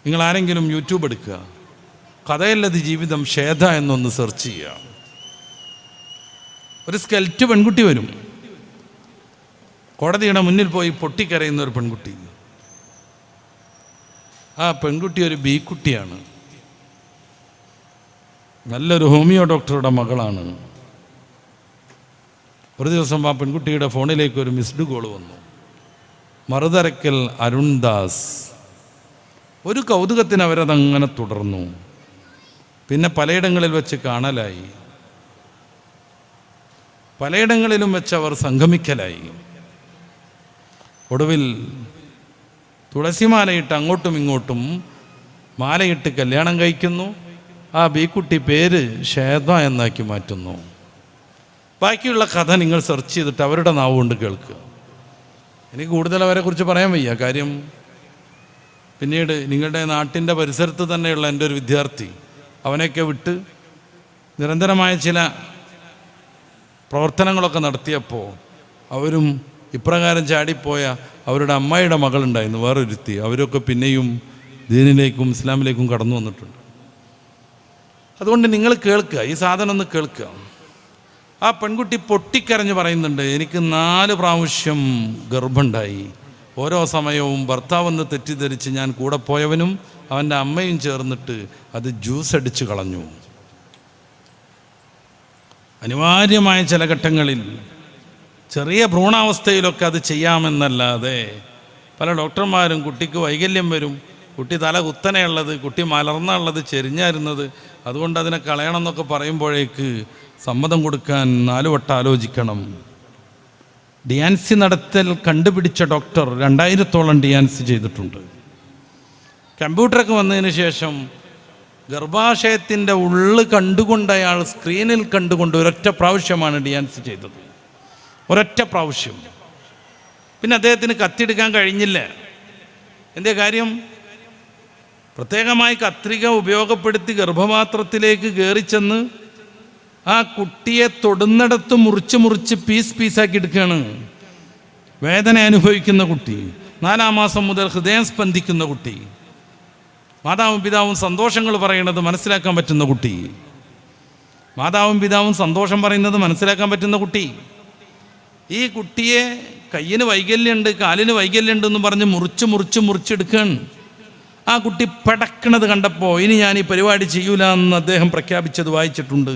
നിങ്ങൾ ആരെങ്കിലും യൂട്യൂബ് എടുക്കുക, കഥയല്ലത് ജീവിതം ഷേധ എന്നൊന്ന് സെർച്ച് ചെയ്യുക. ഒരു സ്കെൽറ്റ് പെൺകുട്ടി വരും, കോടതിയുടെ മുന്നിൽ പോയി പൊട്ടിക്കരയുന്ന ഒരു പെൺകുട്ടി. ആ പെൺകുട്ടി ഒരു ബി കുട്ടിയാണ്, നല്ലൊരു ഹോമിയോ ഡോക്ടറുടെ മകളാണ്. ഒരു ദിവസം ആ പെൺകുട്ടിയുടെ ഫോണിലേക്ക് ഒരു മിസ്ഡ് കോൾ വന്നു. മറുതരക്കൽ അരുൺദാസ്. ഒരു കൗതുകത്തിന് അവരതങ്ങനെ തുടർന്നു. പിന്നെ പലയിടങ്ങളിൽ വെച്ച് കാണലായി, പലയിടങ്ങളിലും വെച്ച് അവർ സംഗമിക്കലായി. ഒടുവിൽ തുളസിമാലയിട്ട് അങ്ങോട്ടും ഇങ്ങോട്ടും മാലയിട്ട് കല്യാണം കഴിക്കുന്നു. ആ ബീക്കുട്ടി പേര് ഷേധ എന്നാക്കി മാറ്റുന്നു. ബാക്കിയുള്ള കഥ നിങ്ങൾ സെർച്ച് ചെയ്തിട്ട് അവരുടെ നാവ് കൊണ്ട് കേൾക്കുക. എനിക്ക് കൂടുതൽ അവരെക്കുറിച്ച് പറയാൻ വയ്യ. കാര്യം പിന്നീട് നിങ്ങളുടെ നാട്ടിൻ്റെ പരിസരത്ത് തന്നെയുള്ള എൻ്റെ ഒരു വിദ്യാർത്ഥി, അവനെയൊക്കെ വിട്ട് നിരന്തരമായ ചില പ്രവർത്തനങ്ങളൊക്കെ നടത്തിയപ്പോൾ അവരും ഇപ്രകാരം ചാടിപ്പോയ അവരുടെ അമ്മായിയുടെ മകളുണ്ടായിരുന്നു, വേറൊരുത്തി. അവരൊക്കെ പിന്നെയും ദീനിലേക്കും ഇസ്ലാമിലേക്കും കടന്നു വന്നിട്ടുണ്ട്. അതുകൊണ്ട് നിങ്ങൾ കേൾക്കുക, ഈ സാധനം ഒന്ന് കേൾക്കുക. ആ പെൺകുട്ടി പൊട്ടിക്കരഞ്ഞ് പറയുന്നുണ്ട്, എനിക്ക് 4 പ്രാവശ്യം ഗർഭമുണ്ടായി. ഓരോ സമയവും ഭർത്താവെന്ന് തെറ്റിദ്ധരിച്ച് ഞാൻ കൂടെ പോയവനും അവൻ്റെ അമ്മയും ചേർന്നിട്ട് അത് ജ്യൂസ് അടിച്ച് കളഞ്ഞു. അനിവാര്യമായ ചില ഘട്ടങ്ങളിൽ ചെറിയ ഭ്രൂണാവസ്ഥയിലൊക്കെ അത് ചെയ്യാമെന്നല്ലാതെ പല ഡോക്ടർമാരും കുട്ടിക്ക് വൈകല്യം വരും, കുട്ടി തല കുത്തനെയുള്ളത്, കുട്ടി മലർന്നുള്ളത്, ചെരിഞ്ഞായിരുന്നത്, അതുകൊണ്ട് അതിനെ കളയണം എന്നൊക്കെ പറയുമ്പോഴേക്ക് സമ്മതം കൊടുക്കാൻ 4 വട്ടം ആലോചിക്കണം. ഡിയാൻസി നടത്തൽ കണ്ടുപിടിച്ച ഡോക്ടർ 2000-ഓളം ഡിയാൻസി ചെയ്തിട്ടുണ്ട്. കമ്പ്യൂട്ടറൊക്കെ വന്നതിന് ശേഷം ഗർഭാശയത്തിൻ്റെ ഉള്ളു കണ്ടുകൊണ്ട് അയാൾ സ്ക്രീനിൽ കണ്ടുകൊണ്ട് ഒരൊറ്റ പ്രാവശ്യമാണ് ഡിയാൻസി ചെയ്തത്, ഒരൊറ്റ പ്രാവശ്യം. പിന്നെ അദ്ദേഹത്തിന് കത്തിയെടുക്കാൻ കഴിഞ്ഞില്ല. എന്തേ കാര്യം? പ്രത്യേകമായി കത്രിക ഉപയോഗപ്പെടുത്തി ഗർഭപാത്രത്തിലേക്ക് കയറിച്ചെന്ന് ആ കുട്ടിയെ തൊടുന്നിടത്ത് മുറിച്ച് പീസാക്കി എടുക്കുകയാണ്. വേദന അനുഭവിക്കുന്ന കുട്ടി, 4-ാം മാസം മുതൽ ഹൃദയം സ്പന്ദിക്കുന്ന കുട്ടി, മാതാവും പിതാവും സന്തോഷങ്ങൾ പറയുന്നത് മനസ്സിലാക്കാൻ പറ്റുന്ന കുട്ടി, മാതാവും പിതാവും സന്തോഷം പറയുന്നത് മനസ്സിലാക്കാൻ പറ്റുന്ന കുട്ടി. ഈ കുട്ടിയെ കയ്യിന് വൈകല്യമുണ്ട്, കാലിന് വൈകല്യമുണ്ട് എന്ന് പറഞ്ഞ് മുറിച്ചെടുക്കുകയാണ്. ആ കുട്ടി പടക്കണത് കണ്ടപ്പോൾ ഇനി ഞാൻ ഈ പരിപാടി ചെയ്യൂല എന്ന് അദ്ദേഹം പ്രഖ്യാപിച്ചത് വായിച്ചിട്ടുണ്ട്.